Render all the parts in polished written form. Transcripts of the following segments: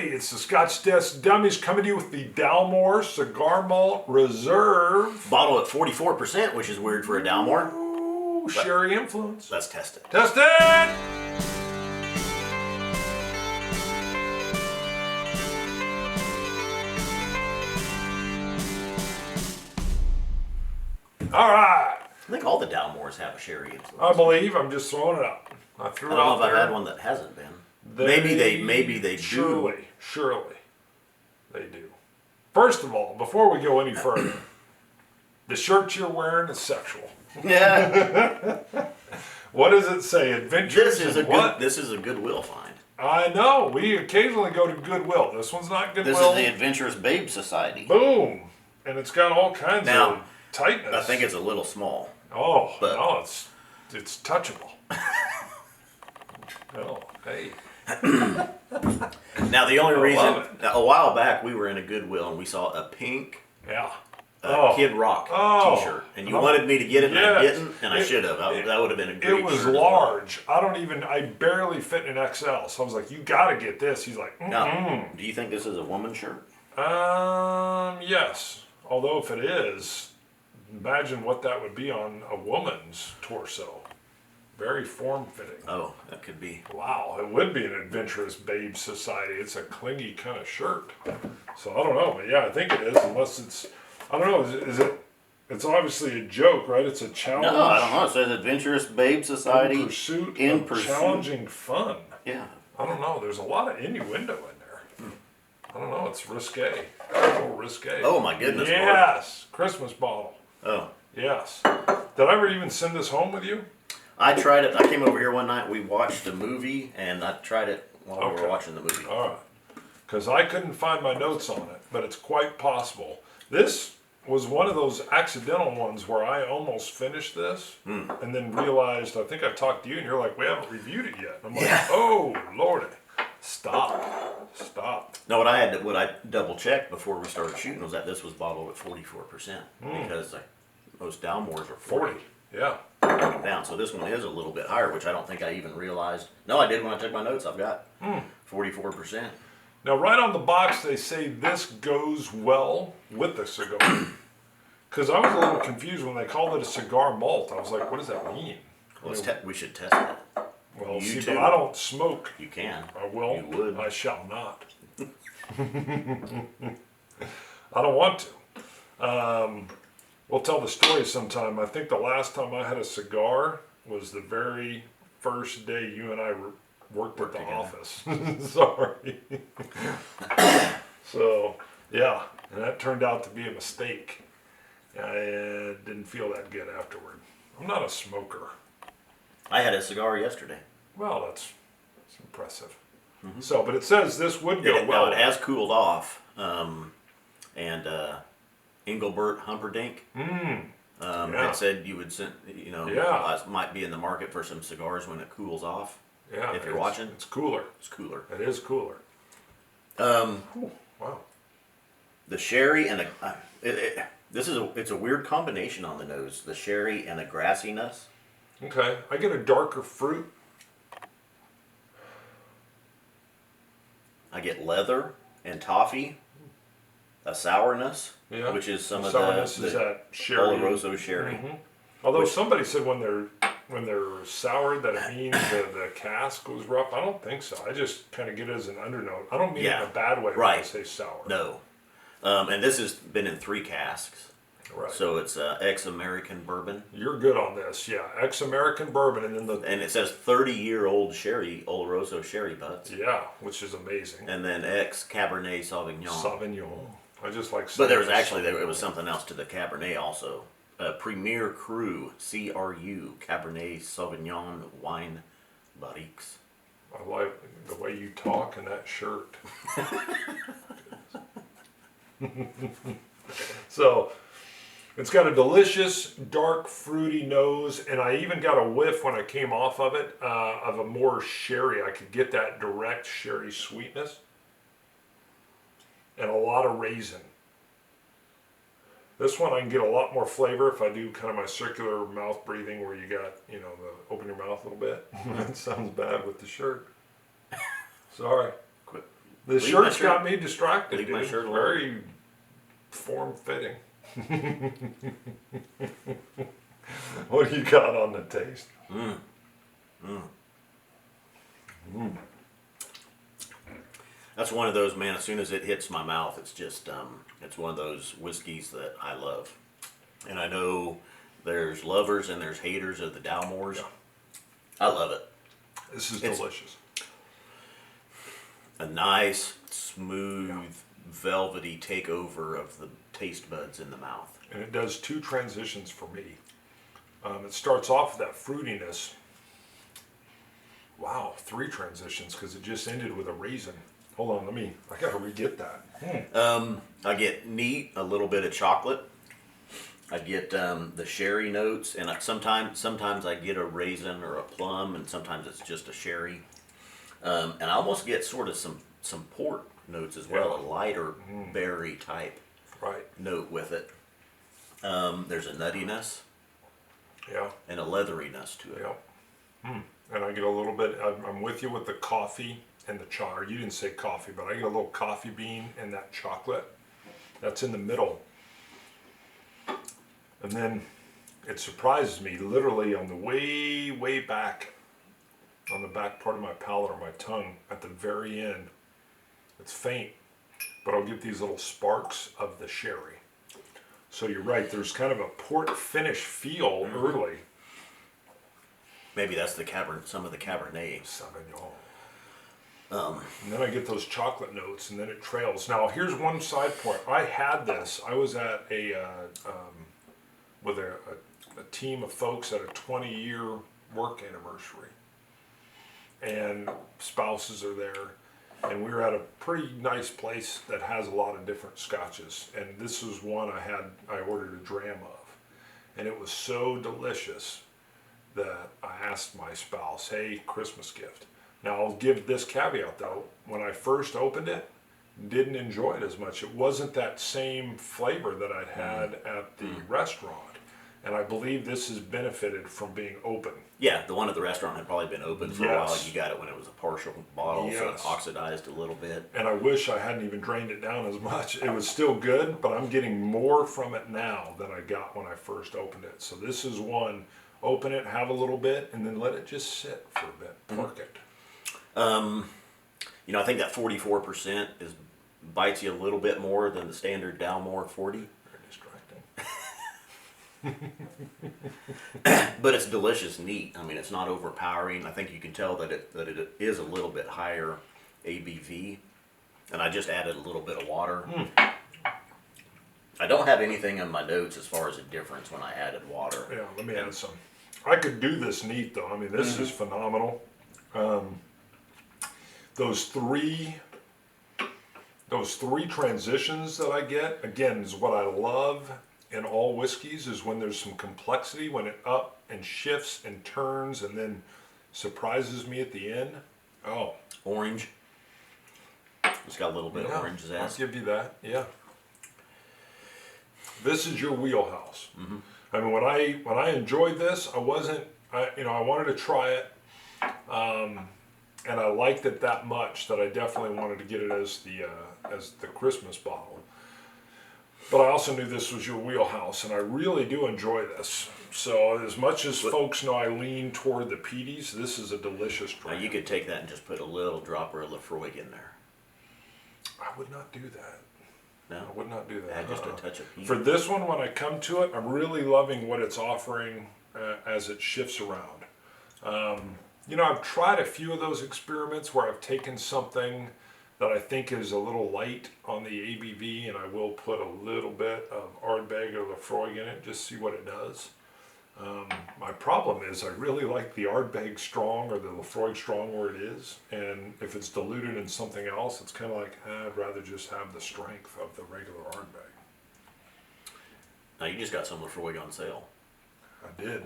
it's the Scotch Desk Dummies coming to you with the Dalmore Cigar Malt Reserve. Bottle at 44%, which is weird for a Dalmore. Ooh, sherry influence. Let's test it. Test it! All right. I think all the Dalmores have a sherry influence. I believe. I'm just throwing it out. I threw I it don't out know if there. I've had one that hasn't been. Maybe they do. Surely they do. First of all, before we go any further, the shirt you're wearing is sexual. Yeah. What does it say? Adventures This is a Goodwill find. I know. We occasionally go to Goodwill. This one's not Goodwill. This is the Adventurous Babe Society. Boom. And it's got all kinds of tightness. I think it's a little small. Oh, no, it's touchable. Oh, hey. Now the only reason, a while back we were in a Goodwill and we saw a pink Kid Rock t-shirt. And you wanted me to get it and I didn't, and I should have. That would have been a great shirt. It was large. I barely fit in an XL. So I was like, you got to get this. He's like, Now, do you think this is a woman's shirt? Yes. Although if it is, imagine what that would be on a woman's torso. Very form-fitting. Oh, that could be. Wow, it would be an Adventurous Babe Society. It's a clingy kind of shirt. So I don't know, but yeah, I think it is, unless it's, I don't know, is it, it's obviously a joke, right? It's a challenge. No, I don't know. It says Adventurous Babe Society. In pursuit of challenging fun. Yeah. I don't know, there's a lot of innuendo in there. I don't know, it's risque. A little risque. Oh my goodness. Yes, Lord. Christmas bottle. Oh. Yes. Did I ever even send this home with you? I tried it. I came over here one night. We watched a movie, and I tried it while we were watching the movie. All right. Because I couldn't find my notes on it, but it's quite possible. This was one of those accidental ones where I almost finished this and then realized, I think I talked to you, and you're like, we haven't reviewed it yet. I'm like, oh, Lordy. Stop. No, what I double checked before we started shooting was that this was bottled at 44% because most Dalmores are 40. Yeah. Down. So this one is a little bit higher, which I don't think I even realized. No, I did when I took my notes. I've got 44%. Now, right on the box, they say this goes well with the cigar. Because I was a little confused when they called it a cigar malt. I was like, what does that mean? Well, we should test it. Well, but I don't smoke. You can. I will. You would. I shall not. I don't want to. We'll tell the story sometime. I think the last time I had a cigar was the very first day you and I worked at the office. Sorry. So, yeah, and that turned out to be a mistake. I didn't feel that good afterward. I'm not a smoker. I had a cigar yesterday. Well, that's impressive. So, but it says this would go well. Now, it has cooled off, and Engelbert Humperdinck. It said you would send, might be in the market for some cigars when it cools off. Yeah, if you're watching, it's cooler. It's cooler. It is cooler. Wow. The sherry and it's a weird combination on the nose. The sherry and the grassiness. Okay, I get a darker fruit. I get leather and toffee, a sourness, which is some of the sherry. Oloroso sherry. Although somebody said when they're sour that it means the cask was rough. I don't think so. I just kind of get it as an undernote. I don't mean it in a bad way when I say sour. No. And this has been in 3 casks. Right. So it's ex-American bourbon. You're good on this, yeah. Ex-American bourbon, and it says 30-year-old sherry, Oloroso sherry butts. Yeah, which is amazing. And then ex-Cabernet Sauvignon. I just like. But there was something else to the Cabernet also. Premier Cru, CRU, Cabernet Sauvignon Wine Barriques. I like the way you talk in that shirt. So. It's got a delicious, dark, fruity nose, and I even got a whiff when I came off of it of a more sherry. I could get that direct sherry sweetness and a lot of raisin. This one I can get a lot more flavor if I do kind of my circular mouth breathing where you got, open your mouth a little bit. That sounds bad with the shirt. Sorry. Quit. The shirt's got me distracted. Leave my shirt alone. Very form-fitting. What do you got on the taste? That's one of those, man, as soon as it hits my mouth, it's just, it's one of those whiskeys that I love. And I know there's lovers and there's haters of the Dalmores. Yeah. I love it. This is delicious. A nice, smooth, velvety takeover of the taste buds in the mouth. And it does two transitions for me. It starts off with that fruitiness. Wow, 3 transitions because it just ended with a raisin. Hold on, I gotta re-get that. I get neat, a little bit of chocolate. I get the sherry notes, and sometimes I get a raisin or a plum, and sometimes it's just a sherry. And I almost get sort of some port notes as well, a lighter berry type note with it. There's a nuttiness, and a leatheriness to it. And I get a little bit. I'm with you with the coffee and the chocolate. You didn't say coffee, but I get a little coffee bean and that chocolate. That's in the middle. And then it surprises me, literally on the way back, on the back part of my palate or my tongue, at the very end. It's faint, but I'll get these little sparks of the sherry. So you're right, there's kind of a port finish feel early. Maybe that's some of the Cabernet. Sauvignon. And then I get those chocolate notes, and then it trails. Now, here's one side point. I had this. I was at with a team of folks at a 20-year work anniversary, and spouses are there, and we were at a pretty nice place that has a lot of different scotches, and this was one I ordered a dram of, and it was so delicious that I asked my spouse, hey, Christmas gift. Now, I'll give this caveat though, when I first opened it, didn't enjoy it as much. It wasn't that same flavor that I'd had at the restaurant. And I believe this has benefited from being open. Yeah, the one at the restaurant had probably been open for a while. You got it when it was a partial bottle, so it oxidized a little bit. And I wish I hadn't even drained it down as much. It was still good, but I'm getting more from it now than I got when I first opened it. So this is one, open it, have a little bit, and then let it just sit for a bit, park it. I think that 44% bites you a little bit more than the standard Dalmore 40. Very distracting. But it's delicious, neat. I mean, it's not overpowering. I think you can tell that it is a little bit higher ABV. And I just added a little bit of water. I don't have anything in my notes as far as a difference when I added water. Yeah, let me add some. I could do this neat though. I mean, this is phenomenal. Those three transitions that I get, again, is what I love in all whiskeys, is when there's some complexity, when it up and shifts and turns and then surprises me at the end. Oh. Orange. It's got a little bit of orange zest. I'll give you that, yeah. This is your wheelhouse. I mean, when I enjoyed this, I wanted to try it. And I liked it that much that I definitely wanted to get it as the Christmas bottle. But I also knew this was your wheelhouse, and I really do enjoy this. So as much as folks know I lean toward the peaties, this is a delicious drink. Now you could take that and just put a little dropper of Lafroig in there. I would not do that. No? I would not do that. Add just a touch of peat. For this one, when I come to it, I'm really loving what it's offering as it shifts around. I've tried a few of those experiments where I've taken something that I think is a little light on the ABV, and I will put a little bit of Ardbeg or Lafroig in it, just see what it does. My problem is I really like the Ardbeg strong or the Lafroig strong where it is, and if it's diluted in something else, it's kind of like, I'd rather just have the strength of the regular Ardbeg. Now you just got some Lafroig on sale. I did.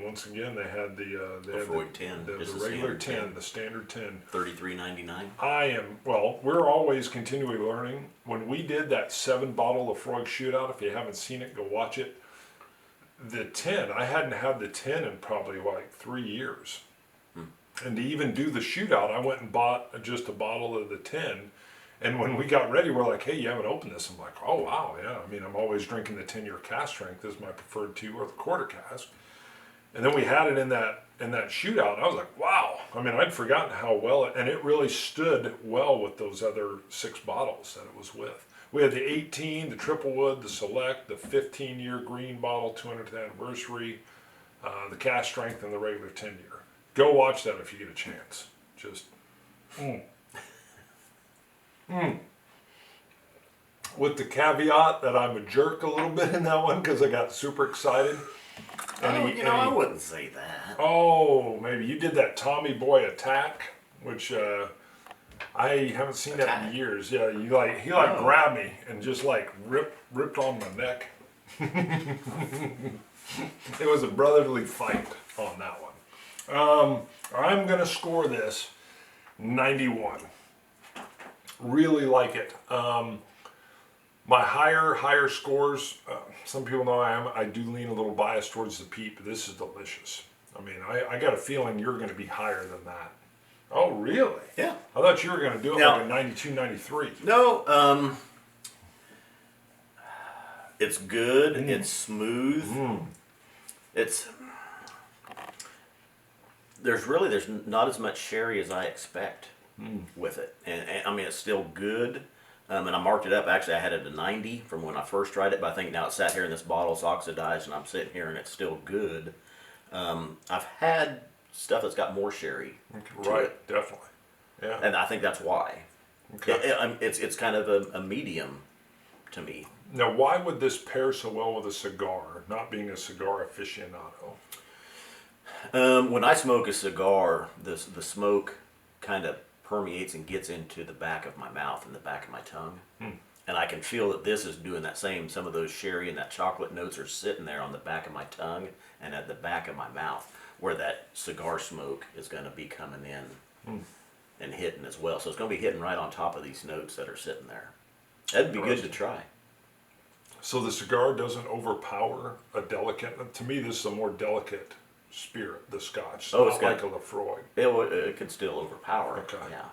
Once again, they had the Lafroig 10, the regular 10, the standard 10. $33.99. We're always continually learning. When we did that 7-bottle Lafroig shootout, if you haven't seen it, go watch it. The 10, I hadn't had the 10 in probably like 3 years. And to even do the shootout, I went and bought just a bottle of the 10 And when we got ready, we're like, hey, you haven't opened this. I'm like, oh, wow, yeah. I mean, I'm always drinking the 10-year cask strength as my preferred 2 or the quarter cask. And then we had it in that shootout, and I was like, wow. I mean, I'd forgotten how well and it really stood well with those other 6 bottles that it was with. We had the 18, the Triple Wood, the Select, the 15-year green bottle, 200th anniversary, the cask strength, and the regular 10-year. Go watch that if you get a chance. Just, With the caveat that I'm a jerk a little bit in that one because I got super excited. I wouldn't say that. Oh, maybe you did that Tommy Boy attack, which I haven't seen that in years. Yeah, he grabbed me and just like ripped on my neck. It was a brotherly fight on that one. I'm gonna score this 91. Really like it. My higher scores, some people know I do lean a little biased towards the peat, but this is delicious. I mean, I got a feeling you're going to be higher than that. Oh, really? Yeah. I thought you were going to do it like a 92, 93. No, it's good. It's smooth. There's not as much sherry as I expect with it. And I mean, it's still good. And I marked it up. Actually, I had it at 90 from when I first tried it, but I think now it's sat here in this bottle, it's oxidized, and I'm sitting here and it's still good. I've had stuff that's got more sherry. Right, definitely. Yeah. And I think that's why. Okay. It's kind of a medium to me. Now, why would this pair so well with a cigar, not being a cigar aficionado? When I smoke a cigar, the smoke kind of permeates and gets into the back of my mouth and the back of my tongue. And I can feel that this is doing that same. Some of those sherry and that chocolate notes are sitting there on the back of my tongue and at the back of my mouth, where that cigar smoke is going to be coming in and hitting as well. So it's going to be hitting right on top of these notes that are sitting there. That'd be good to try. So the cigar doesn't overpower a delicate. To me, this is a more delicate spirit, the Scotch. It's not like a Lefroy. It can still overpower. Okay. Yeah.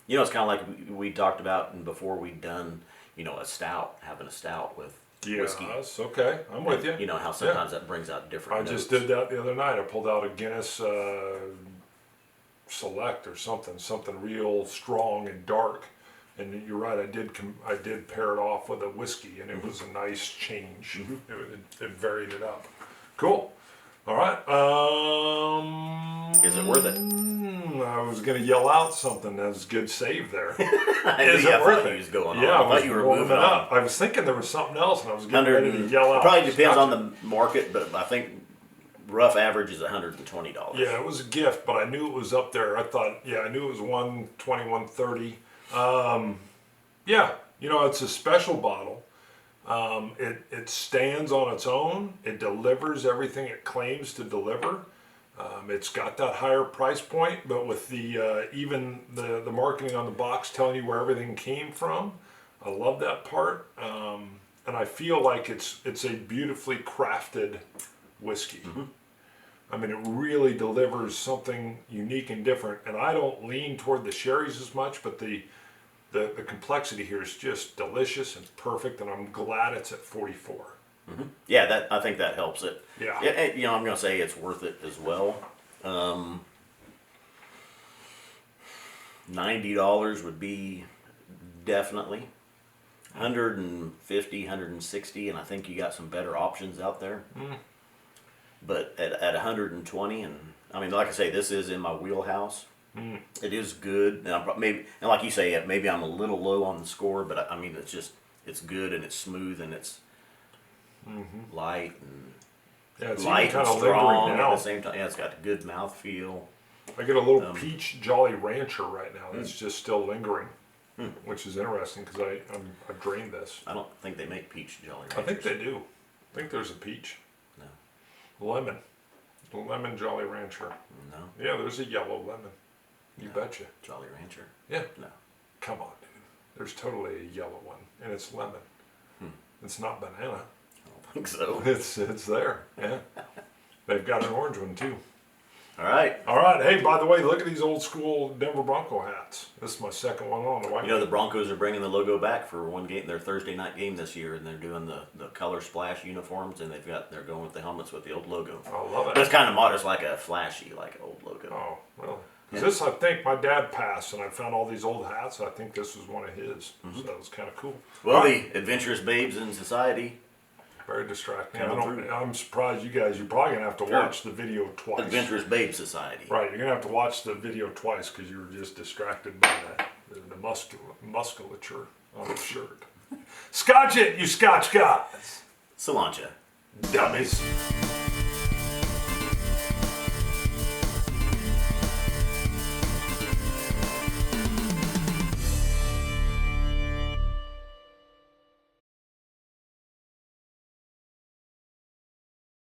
It's kind of like we talked about before we'd done, a stout, having a stout with whiskey. Yes, okay. I'm with you. You know how sometimes that brings out different notes. I just did that the other night. I pulled out a Guinness Select or something real strong and dark. And you're right, I did pair it off with a whiskey, and it was a nice change. It varied it up. Cool. All right. Is it worth it? I was going to yell out something. That was a good save there. Is it worth it? Yeah, I thought you were moving up. I was thinking there was something else, and I was getting ready to yell out. It probably depends on the market, but I think rough average is $120. Yeah, it was a gift, but I knew it was up there. I knew it was 120, 130. It's a special bottle. It stands on its own. It delivers everything it claims to deliver. It's got that higher price point, but with even the marketing on the box telling you where everything came from, I love that part. And I feel like it's a beautifully crafted whiskey. I mean, it really delivers something unique and different. And I don't lean toward the sherries as much, but the complexity here is just delicious and perfect, and I'm glad it's at 44. Yeah, I think that helps it. Yeah. I'm going to say it's worth it as well. $90 would be definitely. 150, 160, and I think you got some better options out there. But at 120, and I mean, like I say, this is in my wheelhouse. It is good, and like you say, maybe I'm a little low on the score, but I mean, it's good and it's smooth and it's light and it's light and strong at the same time. Yeah, it's got a good mouthfeel. I get a little peach Jolly Rancher right now that's just still lingering, which is interesting because I've drained this. I don't think they make peach Jolly Ranchers. I think they do. I think there's a peach. No. Lemon Jolly Rancher. No. Yeah, there's a yellow lemon. You betcha. Jolly Rancher? Yeah. No. Come on, dude. There's totally a yellow one, and it's lemon. It's not banana. I don't think so. It's there. Yeah. They've got an orange one too. All right. All right. Hey, by the way, look at these old school Denver Bronco hats. This is my second one on the white. You know, the Broncos are bringing the logo back for one game, their Thursday night game this year, and they're doing the color splash uniforms, and they're going with the helmets with the old logo. I love it. But it's kind of modern. It's like a flashy, like an old logo. Oh, really? Yeah. This, I think, my dad passed, and I found all these old hats. I think this was one of his, so that was kind of cool. Well, the adventurous babes in society. Very distracting. I'm surprised you guys. You're probably gonna have to watch the video twice. Adventurous Babe Society. Right. You're gonna have to watch the video twice because you were just distracted by the musculature on the shirt. Scotch it, you Scotch gods. Cilantro. Dummies.